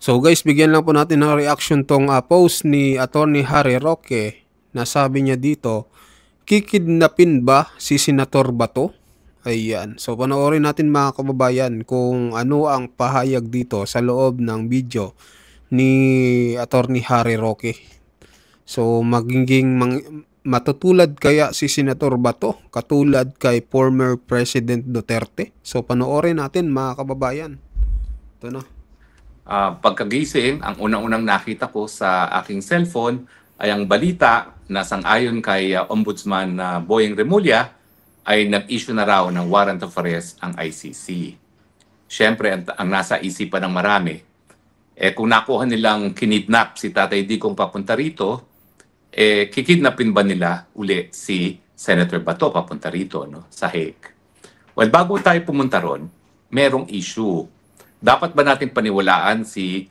So guys, bigyan lang po natin ng reaction tong post ni Attorney Harry Roque na sabi niya dito, kikidnapin ba si Senator Bato? Ayan. So panoorin natin mga kababayan kung ano ang pahayag dito sa loob ng video ni Attorney Harry Roque. So magiging matutulad kaya si Senator Bato katulad kay former President Duterte? So panoorin natin mga kababayan. Ito na. Pagkagising, ang unang-unang nakita ko sa aking cellphone ay ang balita na sang-ayon kay Ombudsman Boyeng Remulla ay nag-issue na raw ng warrant of arrest ang ICC. Siyempre, ang nasa isipan ng marami, kung nakuha nilang kinidnap si Tatay Digong papunta rito, kikidnapin ba nila uli si Senator Bato papunta rito, no, sa Hague? Well, bago tayo pumunta ron, merong issue. Dapat ba natin paniwalaan si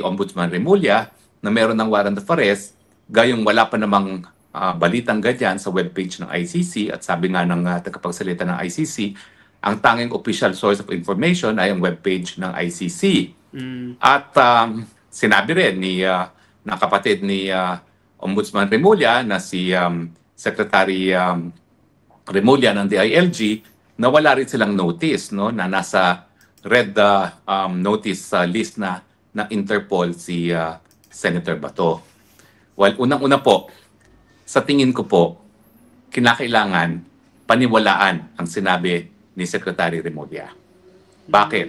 Ombudsman Remulla na meron ng warrant of arrest, gayong wala pa namang balitang ganyan sa webpage ng ICC, at sabi nga ng tagapagsalita ng ICC, ang tanging official source of information ay ang webpage ng ICC. At sinabi rin ng kapatid ni Ombudsman Remulla na si Secretary Remulla ng DILG na wala rin silang notice, no, na nasa red notice list na ng Interpol si Senator Bato. Well, unang-una po, sa tingin ko po, kinakailangan paniwalaan ang sinabi ni Secretary Remulla. Bakit?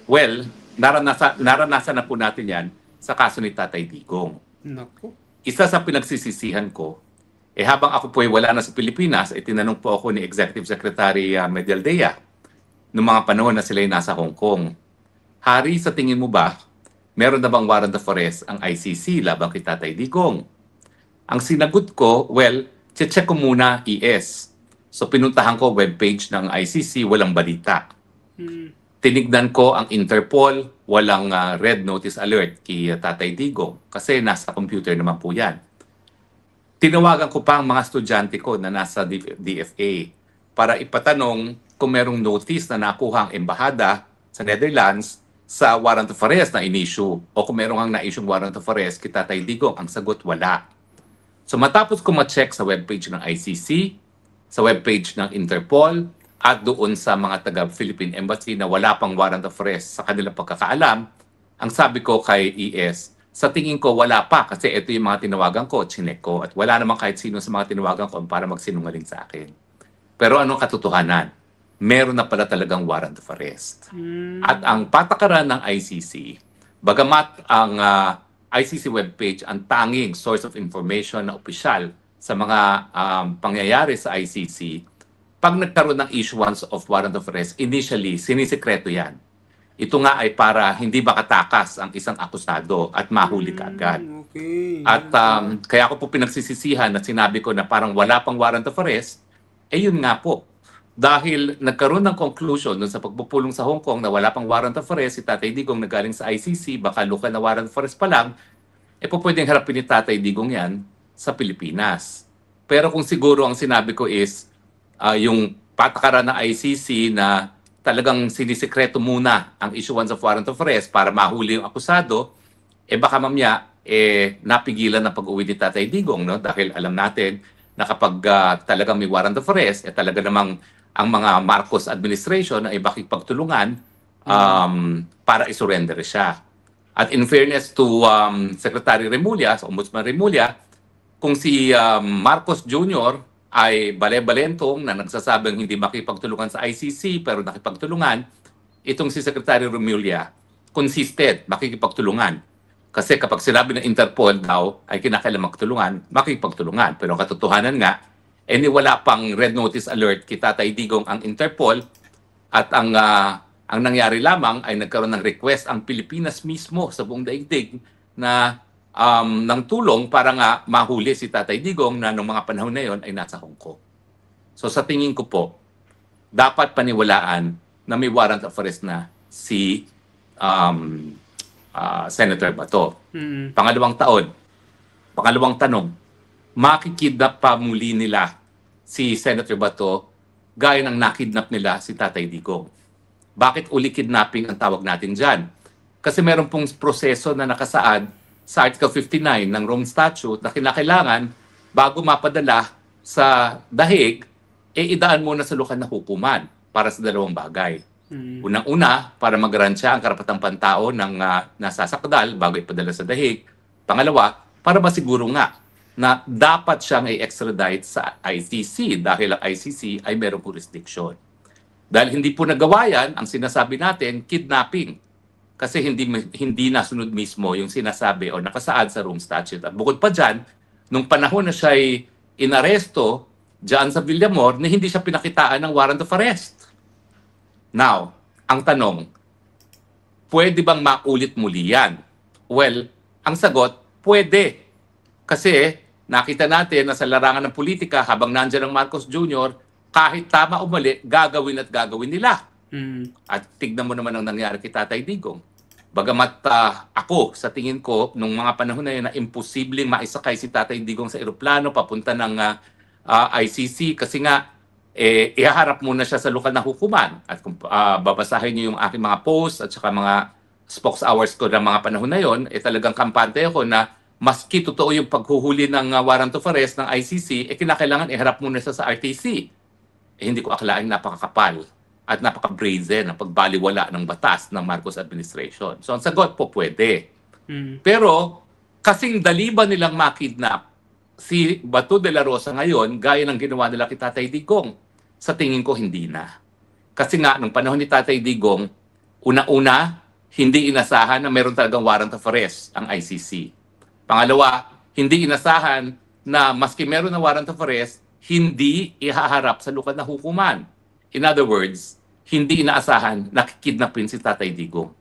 Well, naranasan na po natin yan sa kaso ni Tatay Digong. Naku. Isa sa pinagsisisihan ko, habang ako po ay wala na sa Pilipinas, tinanong po ako ni Executive Secretary Medialdea noong mga panahon na sila ay nasa Hong Kong. Hari, sa tingin mo ba, meron na bang warrant of arrest ang ICC labang kay Tatay Digong? Ang sinagot ko, well, check ko muna ES. So pinuntahan ko webpage ng ICC, walang balita. Tinignan ko ang Interpol, walang red notice alert kay Tatay Digong kasi nasa computer naman po yan. Tinawagan ko pa ang mga estudyante ko na nasa DFA para ipatanong kung merong notice na nakuha ang embahada sa Netherlands sa warrant of arrest na in-issue o kung merong ang na-issue warrant of arrest kay Tatay Digong. Ang sagot, wala. So matapos ko ma-check sa webpage ng ICC, sa webpage ng Interpol, at doon sa mga taga-Philippine Embassy na wala pang warrant of arrest sa kanilang pagkakaalam, ang sabi ko kay ES, sa tingin ko wala pa kasi ito yung mga tinawagan ko, chinek ko, at wala naman kahit sino sa mga tinawagan ko para magsinungaling sa akin. Pero anong katotohanan? Meron na pala talagang warrant of arrest. At ang patakaran ng ICC, bagamat ang ICC webpage ang tanging source of information na opisyal sa mga pangyayari sa ICC, pag nagkaroon ng issuance of warrant of arrest, initially, sinisekreto yan. Ito nga ay para hindi makatakas ang isang akusado at mahuli ka agad. Okay. At kaya ako po pinagsisisihan na sinabi ko na parang wala pang warrant of arrest, yun nga po. Dahil nagkaroon ng conclusion dun sa pagpupulong sa Hong Kong na wala pang warrant of arrest, si Tatay Digong na galing sa ICC, baka luka na warrant of arrest pa lang, po pwedeng harapin ni Tatay Digong yan sa Pilipinas. Pero kung siguro ang sinabi ko is yung patakaran ng ICC na talagang sinisekreto muna ang issuance of warrant of arrest para mahuli yung akusado, baka mamaya napigilan na pag-uwi ni Tatay Digong, no? Dahil alam natin na kapag talagang may warrant of arrest, talaga namang ang mga Marcos administration ay makipagtulungan para isurrender siya. At in fairness to Secretary Remulla, Ombudsman Remulla, kung si Marcos Jr. ay bale-balentong na nagsasabing hindi makipagtulungan sa ICC pero nakipagtulungan, itong si Secretary Remulla consistent makikipagtulungan. Kasi kapag sinabi ng Interpol daw ay kinakailangan magtulungan, makikipagtulungan. Pero ang katotohanan nga, wala pang red notice alert kay Tatay Digong ang Interpol, at ang nangyari lamang ay nagkaroon ng request ang Pilipinas mismo sa buong daigdig na ng tulong para nga mahuli si Tatay Digong na noong mga panahon na yon ay nasa Hong Kong. So sa tingin ko po, dapat paniwalaan na may warrant of arrest na si Senator Bato. Pangalawang tanong, makikidnap pa muli nila si Senator Bato gaya ng nakidnap nila si Tatay Digong. Bakit uli kidnapping ang tawag natin dyan? Kasi meron pong proseso na nakasaad sa Article 59 ng Rome Statute na kinakailangan bago mapadala sa dahig, idaan muna sa lokal na hukuman para sa dalawang bagay. Unang-una, para mag-garansya ang karapatang pantao ng nasasakdal bago ipadala sa dahig. Pangalawa, para masiguro nga na dapat siyang i-extradite sa ICC dahil ang ICC ay merong jurisdiction. Dahil hindi po nagawa yan, ang sinasabi natin, kidnapping. Kasi hindi nasunod mismo yung sinasabi o nakasaad sa Rome Statute. At bukod pa dyan, nung panahon na siya ay inaresto dyan sa Villamor, na hindi siya pinakitaan ng warrant of arrest. Now, ang tanong, pwede bang maulit muli yan? Well, ang sagot, pwede. Kasi nakita natin na sa larangan ng politika, habang nandyan ang Marcos Jr., kahit tama o mali, gagawin at gagawin nila. At tignan mo naman ang nangyari kay Tatay Digong. Bagamat ako, sa tingin ko, nung mga panahon na yun na imposibleng maisakay si Tatay Digong sa eroplano papunta ng ICC kasi nga ihaharap muna siya sa lokal na hukuman. At kung babasahin niyo yung aking mga posts at saka mga spokes hours ko ng mga panahon na yon, talagang kampante ako na maski totoo yung paghuhuli ng warrant of arrest ng ICC, kinakailangan iharap muna siya sa RTC. Hindi ko akalaing napakakapal at napaka-brazen ang pagbaliwala ng batas ng Marcos administration. So ang sagot po, pwede. Pero kasing dali ba nilang makidnap si Bato de la Rosa ngayon gaya ng ginawa nila kay Tatay Digong? Sa tingin ko, hindi na. Kasi nga, nung panahon ni Tatay Digong, una-una, hindi inasahan na meron talagang warrant of arrest ang ICC. Pangalawa, hindi inasahan na maski meron na warrant of arrest, hindi ihaharap sa lokal na hukuman. In other words, hindi inaasahan na kidnapin si Tatay Digong.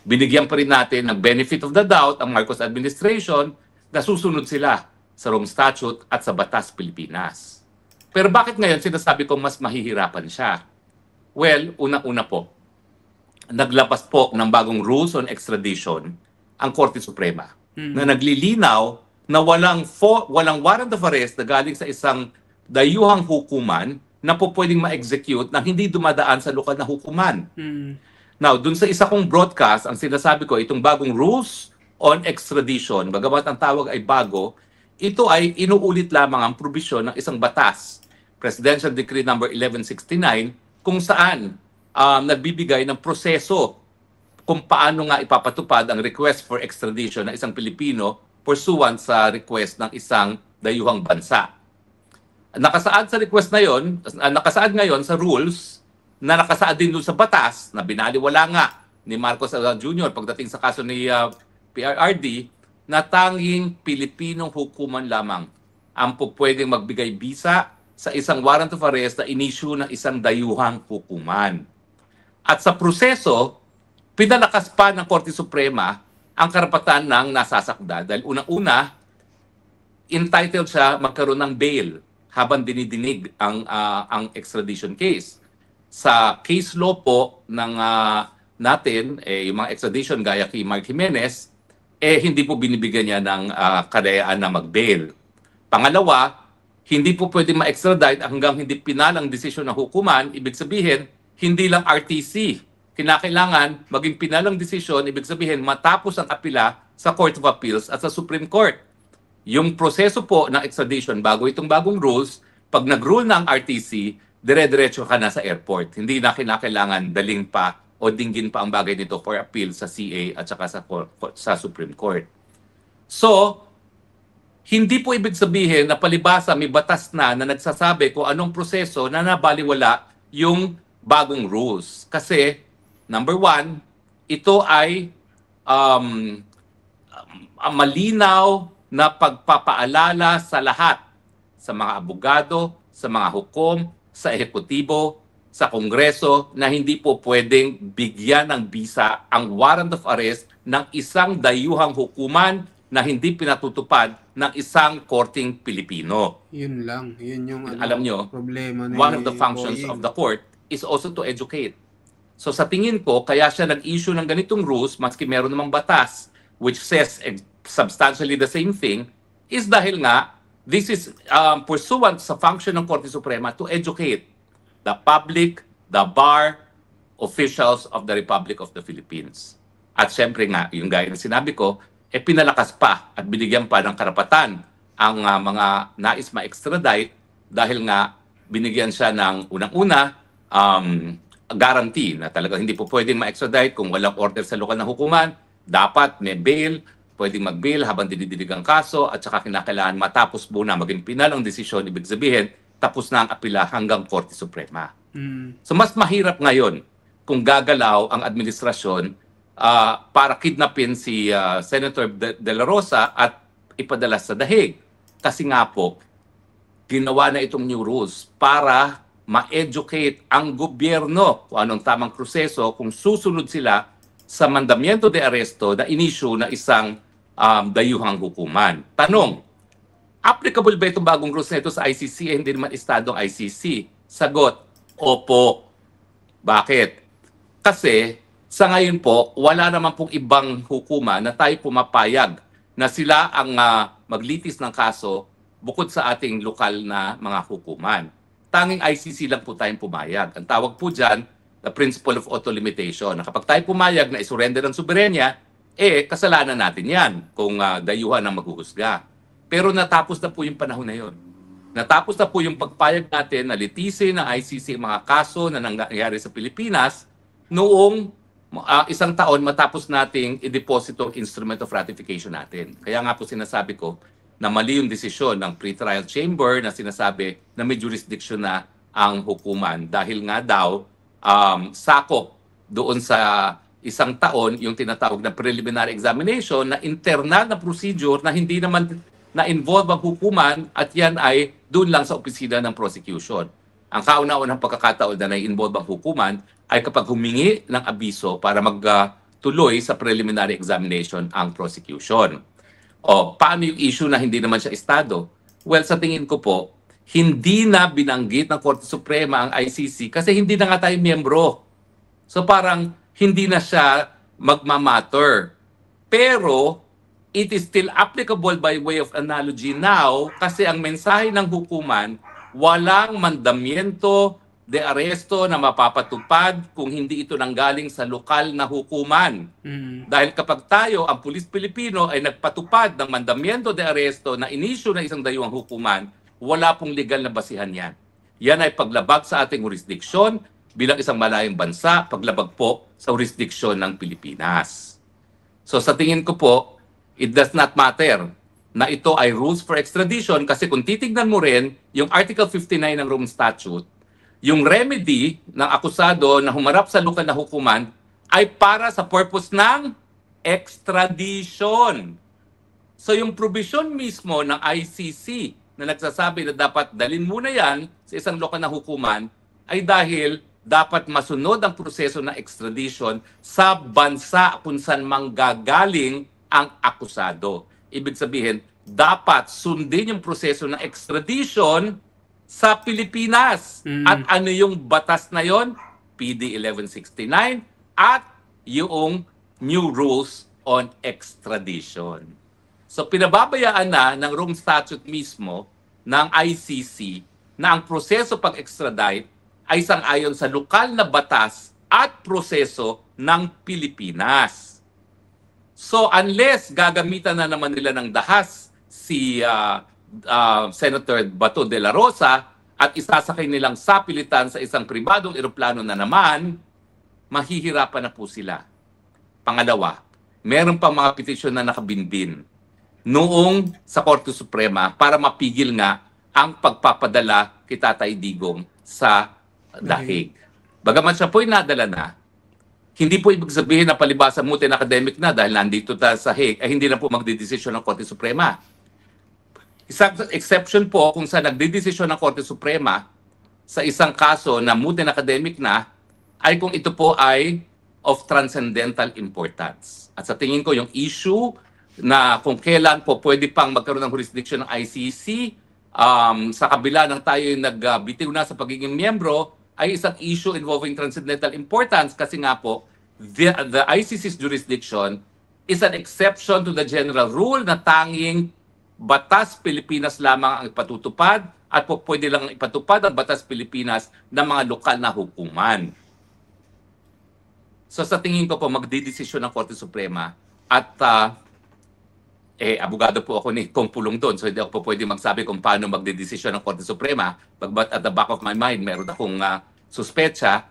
Binigyan pa rin natin ng benefit of the doubt ang Marcos administration na susunod sila sa Rome Statute at sa Batas Pilipinas. Pero bakit ngayon sinasabi kong mas mahihirapan siya? Well, una-una po, naglabas po ng bagong rules on extradition ang Korte Suprema na naglilinaw na walang warrant of arrest na galing sa isang dayuhang hukuman na po pwedeng ma-execute na hindi dumadaan sa lokal na hukuman. Now, dun sa isa kong broadcast, ang sinasabi ko, itong bagong rules on extradition, bagamat ang tawag ay bago, ito ay inuulit lamang ang probisyon ng isang batas, Presidential Decree number 1169, kung saan nagbibigay ng proseso kung paano nga ipapatupad ang request for extradition ng isang Pilipino pursuant sa request ng isang dayuhang bansa. Nakasaad sa request na yon, nakasaad ngayon sa rules na nakasaad din doon sa batas na binaliwala nga ni Marcos Jr. pagdating sa kaso ni PRRD na tanging Pilipinong hukuman lamang ang pwedeng magbigay bisa sa isang warrant of arrest na in-issue ng isang dayuhang hukuman. At sa proseso, pinalakas pa ng Korte Suprema ang karapatan ng nasasakdal dahil unang-una, entitled siya magkaroon ng bail habang dinidinig ang extradition case. Sa case law po ng natin, yung mga extradition gaya kay Mark Jimenez, hindi po binibigyan niya ng kadayaan na mag-bail. Pangalawa, hindi po pwede ma-extradite hanggang hindi pinalang desisyon ng hukuman. Ibig sabihin, hindi lang RTC. Kinakailangan maging pinalang desisyon, ibig sabihin matapos ang apila sa Court of Appeals at sa Supreme Court. Yung proseso po ng extradition bago itong bagong rules, pag nag-rule na ang RTC, dire-diretso ka na sa airport. Hindi na kinakailangan daling pa o dinggin pa ang bagay nito for appeal sa CA at saka sa Supreme Court. So, hindi po ibig sabihin na palibasa may batas na nagsasabi kung anong proseso na nabaliwala yung bagong rules. Kasi, number one, ito ay malinaw na pagpapaalala sa lahat, sa mga abogado, sa mga hukom, sa ehekutibo, sa Kongreso, na hindi po pwedeng bigyan ng bisa ang warrant of arrest ng isang dayuhang hukuman na hindi pinatutupad ng isang korting Pilipino. Yun lang. Yun yung alam nyo, problema ni one of the functions Boying of the court is also to educate. So sa tingin ko, kaya siya nag-issue ng ganitong rules, maski meron namang batas, which says substantially the same thing, is dahil nga, this is pursuant sa function ng Korte Suprema to educate the public, the bar, officials of the Republic of the Philippines. At syempre nga, yung gaya ng sinabi ko, pinalakas pa at binigyan pa ng karapatan ang mga nais ma-extradite dahil nga binigyan siya ng unang-una guarantee na talaga hindi po pwedeng ma-extradite kung walang order sa lokal na hukuman. Dapat may bail, pwedeng mag-bail habang dinidinig ang kaso at saka kinakailangan matapos muna maging final ang desisyon. Ibig sabihin, tapos na ang apela hanggang Korte Suprema. So mas mahirap ngayon kung gagalaw ang administrasyon para kidnapin si Senator De La Rosa at ipadala sa dahig. Kasi nga po, ginawa na itong new rules para ma-educate ang gobyerno kung anong tamang proseso kung susunod sila sa mandamiento de aresto na inisyu na isang dayuhang hukuman. Tanong, applicable ba itong bagong rules na ito sa ICC hindi naman estadong ICC? Sagot, opo. Bakit? Kasi sa ngayon po, wala naman pong ibang hukuman na tayo pumapayag na sila ang maglitis ng kaso bukod sa ating lokal na mga hukuman. Tanging ICC lang po tayong pumayag. Ang tawag po dyan, the principle of auto-limitation. Na kapag tayo pumayag na isurrender ang soberenya, kasalanan natin yan kung dayuhan ang maghuhusga. Pero natapos na po yung panahon na yun. Natapos na po yung pagpayag natin na litisin ng ICC mga kaso na nangyari sa Pilipinas noong isang taon matapos nating i-deposito ang instrument of ratification natin. Kaya nga po sinasabi ko na mali yung desisyon ng pre-trial chamber na sinasabi na may jurisdiction na ang hukuman dahil nga daw sakop doon sa isang taon yung tinatawag na preliminary examination na internal na procedure na hindi naman na-involve ang hukuman at yan ay doon lang sa opisina ng prosecution. Ang kauna-unang pagkakataon na na-involve ang hukuman ay kapag humingi ng abiso para magtuloy sa preliminary examination ang prosecution. O, paano yung issue na hindi naman siya estado? Well, sa tingin ko po, hindi na binanggit ng Korte Suprema ang ICC kasi hindi na nga tayo miyembro. So parang hindi na siya magmamatter. Pero it is still applicable by way of analogy now kasi ang mensahe ng hukuman, walang mandamiento de aresto na mapapatupad kung hindi ito nanggaling sa lokal na hukuman. Dahil kapag tayo, ang pulis Pilipino, ay nagpatupad ng mandamiento de aresto na inisyu na isang dayuhang hukuman, wala pong legal na basihan yan. Yan ay paglabag sa ating jurisdiksyon bilang isang malayang bansa, paglabag po sa jurisdiksyon ng Pilipinas. So sa tingin ko po, it does not matter na ito ay rules for extradition kasi kung titignan mo rin yung Article 59 ng Rome Statute, yung remedy ng akusado na humarap sa lokal na hukuman ay para sa purpose ng extradition. So yung provision mismo ng ICC na nagsasabi na dapat dalhin muna yan sa isang lokal na hukuman ay dahil dapat masunod ang proseso ng extradition sa bansa kung saan manggagaling ang akusado. Ibig sabihin, dapat sundin yung proseso ng extradition sa Pilipinas. At ano yung batas na yon? PD 1169 at yung new rules on extradition. So pinababayaan na ng Rome Statute mismo ng ICC na ang proseso pag-extradite ay sang-ayon sa lokal na batas at proseso ng Pilipinas. So unless gagamitan na naman nila ng dahas si Senator Bato de la Rosa at isasakay nilang sapilitan sa isang pribadong eroplano na naman, mahihirapan na po sila. Pangalawa, meron pang mga petisyon na nakabinbin noong sa Korte Suprema para mapigil nga ang pagpapadala kay Tatay Digong sa dahig. Bagaman siya po'y nadala na, hindi po ibig sabihin na palibasa mutin academic na dahil nandito tayo sa Hague, ay hindi na po magdidesisyon ng Korte Suprema. Isang exception po kung sa nagdidesisyon ng Korte Suprema sa isang kaso na mutin academic na, ay kung ito po ay of transcendental importance. At sa tingin ko yung issue na kung kailan po pwede pang magkaroon ng jurisdiction ng ICC sa kabila ng tayo yung nagbitiw na sa pagiging miyembro, ay isang issue involving transcendental importance kasi nga po, the ICC's jurisdiction is an exception to the general rule na tanging batas Pilipinas lamang ang ipatutupad at po pwede lang ipatupad ang batas Pilipinas ng mga lokal na hukuman. So sa tingin ko po, magdidesisyon ng Korte Suprema at abogado po ako ni Kong Pulong doon, so hindi ako po pwede magsabi kung paano magdedesisyon ng Korte Suprema. But at the back of my mind, meron akong suspecha.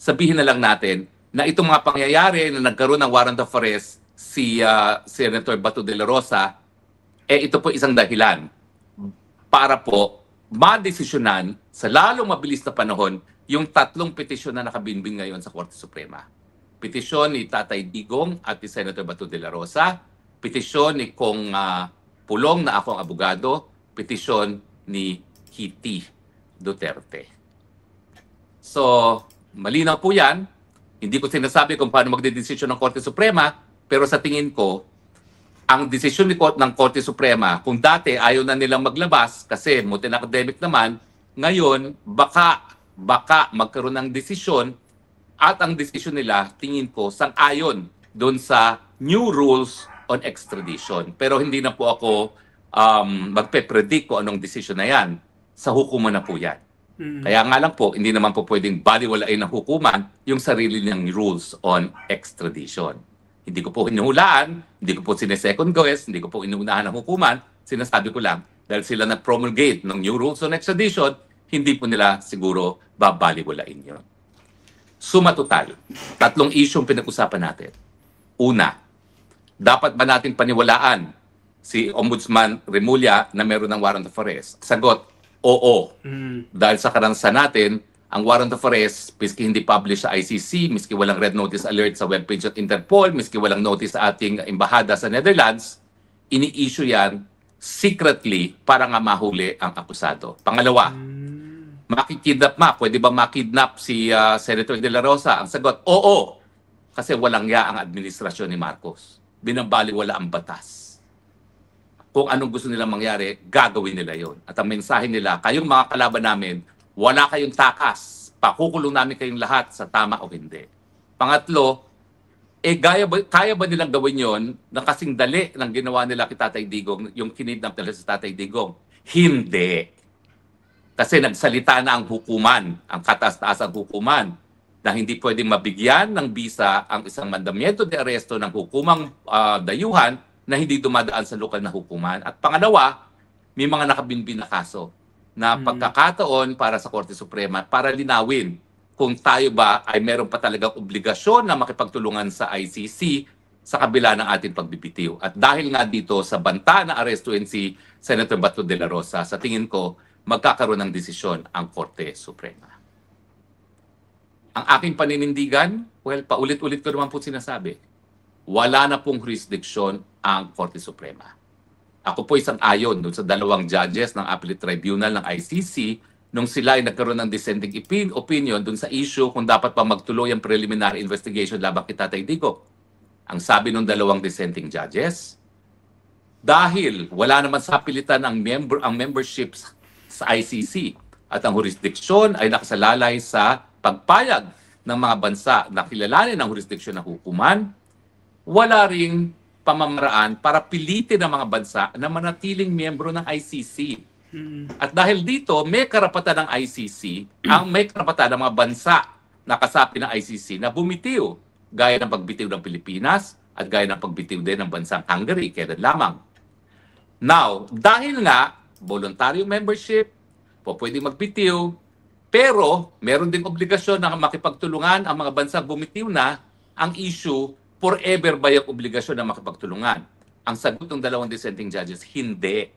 Sabihin na lang natin na itong mga pangyayari na nagkaroon ng warrant of arrest si Senator Bato de la Rosa, ito po isang dahilan para po madesisyonan sa lalong mabilis na panahon yung 3 petisyon na nakabinbin ngayon sa Korte Suprema. Petisyon ni Tatay Digong at ni Senator Bato de la Rosa, petisyon ni Kong Pulong na akong abogado, petisyon ni Kitty Duterte. So, malinaw po yan. Hindi ko sinasabi kung paano magdedesisyon ng Korte Suprema, pero sa tingin ko, ang desisyon ng Korte Suprema, kung dati ayaw na nilang maglabas kasi multi-academic naman, ngayon baka magkaroon ng desisyon at ang desisyon nila, tingin ko, sang-ayon doon sa new rules on extradition. Pero hindi na po ako magpe-predict kung anong desisyon na yan. Sa hukuman na po yan. Kaya nga lang po, hindi naman po pwedeng baliwalain ng hukuman yung sarili niyang rules on extradition. Hindi ko po hinuhulaan, hindi ko po sinesecond guess, hindi ko po inuunahan ng hukuman. Sinasabi ko lang, dahil sila nag-promulgate ng new rules on extradition, hindi po nila siguro babaliwalain yun. Suma total, 3 isyong pinag-usapan natin. Una, dapat ba natin paniwalaan si Ombudsman Remulla na meron ng warrant of arrest? Sagot, oo. Dahil sa karanasan natin, ang warrant of arrest, miski hindi publish sa ICC, miski walang red notice alert sa webpage at Interpol, miski walang notice sa ating embahada sa Netherlands, ini-issue yan secretly para nga mahuli ang akusado. Pangalawa, makikidnap pwede ba makidnap si Senator De La Rosa? Ang sagot, oo. Kasi walang ya ang administrasyon ni Marcos. Binabaliwala ang batas. Kung anong gusto nilang mangyari, gagawin nila yon. At ang mensahe nila, kayong mga kalaban namin, wala kayong takas. Pakukulong namin kayong lahat sa tama o hindi. Pangatlo, kaya ba nilang gawin yon na kasing dali ng ginawa nila kay Tatay Digong, yung kinidnap nila sa Tatay Digong? Hindi. Kasi nagsalita na ang hukuman, ang kataas-taasang hukuman, na hindi pwedeng mabigyan ng bisa ang isang mandamiento de aresto ng hukumang dayuhan na hindi dumadaan sa lokal na hukuman. At pangalawa, may mga nakabinbin na kaso na pagkakataon para sa Korte Suprema para linawin kung tayo ba ay meron pa talagang obligasyon na makipagtulungan sa ICC sa kabila ng ating pagbibitiw. At dahil nga dito sa banta na arestuin si Senator Bato de la Rosa, sa tingin ko, magkakaroon ng desisyon ang Korte Suprema. Ang aking paninindigan, well, paulit-ulit ko naman po sinasabi, wala na pong jurisdiction ang Korte Suprema. Ako po isang ayon doon sa 2 judges ng Appellate Tribunal ng ICC nung sila ay nagkaroon ng dissenting opinion doon sa issue kung dapat pa magtuloy ang preliminary investigation laban kay Tatay Digong. Ang sabi ng 2 dissenting judges, dahil wala naman sa pilitan ang memberships sa ICC at ang jurisdiksyon ay nakasalalay sa pagpayag ng mga bansa na kilalanin ang jurisdiksyon ng hukuman, wala ring pamamaraan para pilitin ang mga bansa na manatiling miyembro ng ICC. At dahil dito, may karapatan ng ICC, may karapatan ng mga bansa na kasapi ng ICC na bumitiw, gaya ng pagbitiw ng Pilipinas at gaya ng pagbitiw din ng bansang Hungary, kailan lamang. Now, dahil nga, voluntary membership, pwede magbitiw, pero meron ding obligasyon na makipagtulungan ang mga bansang bumitiw na. Ang issue, forever ba yung obligasyon na makipagtulungan? Ang sagot ng 2 dissenting judges, hindi.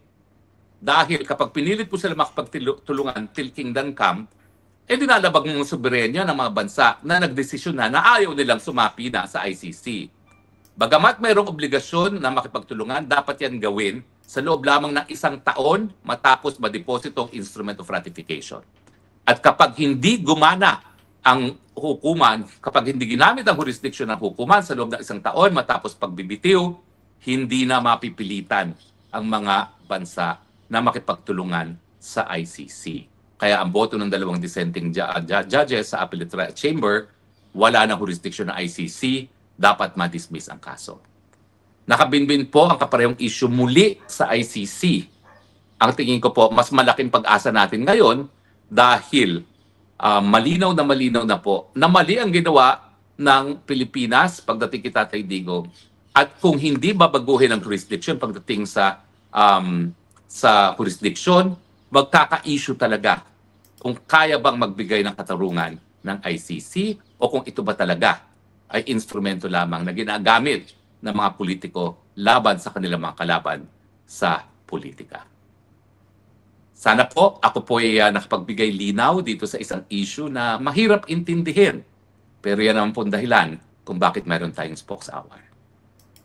Dahil kapag pinilit po sila makipagtulungan till kingdom come, dinalabag ng soberenya ng mga bansa na nagdesisyon na ayaw nilang sumapi na sa ICC. Bagamat mayroong obligasyon na makipagtulungan, dapat yan gawin sa loob lamang ng 1 taon matapos ma-deposito ang instrument of ratification. At kapag hindi gumana ang hukuman, kapag hindi ginamit ang jurisdiction ng hukuman sa loob ng 1 taon matapos pagbibitiw, hindi na mapipilitan ang mga bansa na makipagtulungan sa ICC. Kaya ang boto ng 2 dissenting judges sa Appellate Chamber, wala na jurisdiction ng ICC, dapat ma-dismiss ang kaso. Nakabinbin po ang kaparehong issue muli sa ICC. Ang tingin ko po, mas malaking pag-asa natin ngayon dahil malinaw na po na mali ang ginawa ng Pilipinas pagdating kay Tatay Digong, at kung hindi babaguhin ang jurisdiction pagdating sa jurisdiction, magkaka-issue talaga kung kaya bang magbigay ng katarungan ng ICC o kung ito ba talaga ay instrumento lamang na ginagamit ng mga politiko laban sa kanilang mga kalaban sa politika. Sana po ako po ay nakapagbigay linaw dito sa isang issue na mahirap intindihin. Pero yan ang pong dahilan kung bakit mayroon tayong Spokes Hour.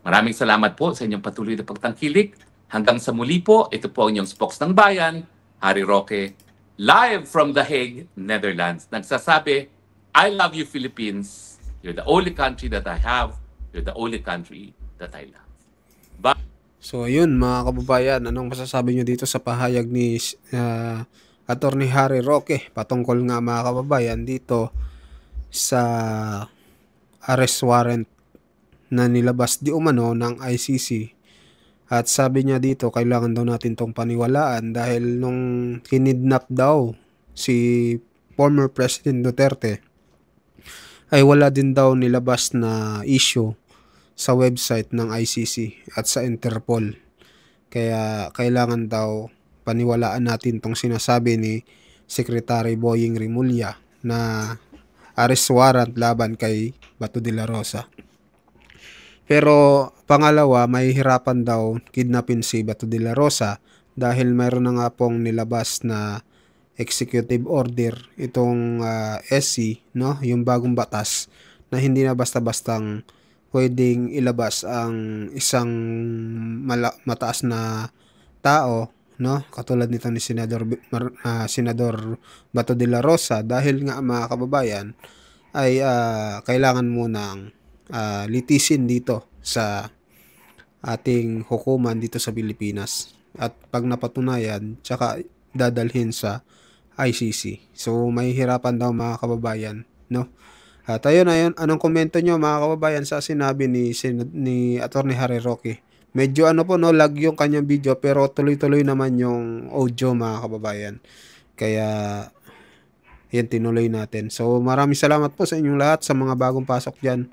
Maraming salamat po sa inyong patuloy na pagtangkilik. Hanggang sa muli po, ito po ang inyong Spokes ng Bayan, Harry Roque, live from The Hague, Netherlands. Nagsasabi, I love you Philippines. You're the only country that I have. You're the only country that I love. Bye. So ayun mga kababayan, anong masasabi nyo dito sa pahayag ni Attorney Harry Roque patungkol nga mga kababayan dito sa arrest warrant na nilabas di umano ng ICC? At sabi niya dito, kailangan daw natin tong paniwalaan dahil nung kinidnap daw si former President Duterte ay wala din daw nilabas na issue sa website ng ICC at sa Interpol. Kaya kailangan daw paniwalaan natin tong sinasabi ni Secretary Boying Rimulya na arrest warrant laban kay Bato de la Rosa. Pero pangalawa, may hirapan daw kidnapin si Bato de la Rosa dahil mayroon na nga pong nilabas na executive order itong SC, no, yung bagong batas na hindi na basta-bastang pwedeng ilabas ang isang mataas na tao, no, katulad nito ni Senador Bato de la Rosa, dahil nga mga kababayan ay kailangan munang litisin dito sa ating hukuman dito sa Pilipinas, at pag napatunayan tsaka dadalhin sa ICC. So may hirapan daw mga kababayan, no? At ayun, anong komento nyo mga kababayan sa sinabi ni Attorney Harry Roque? Medyo no, lag yung kanyang video pero tuloy-tuloy naman yung audio mga kababayan. Kaya yan, tinuloy natin. So maraming salamat po sa inyong lahat, sa mga bagong pasok dyan.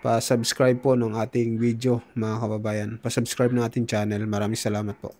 Pa-subscribe po ng ating video mga kababayan. Pa-subscribe ng ating channel. Maraming salamat po.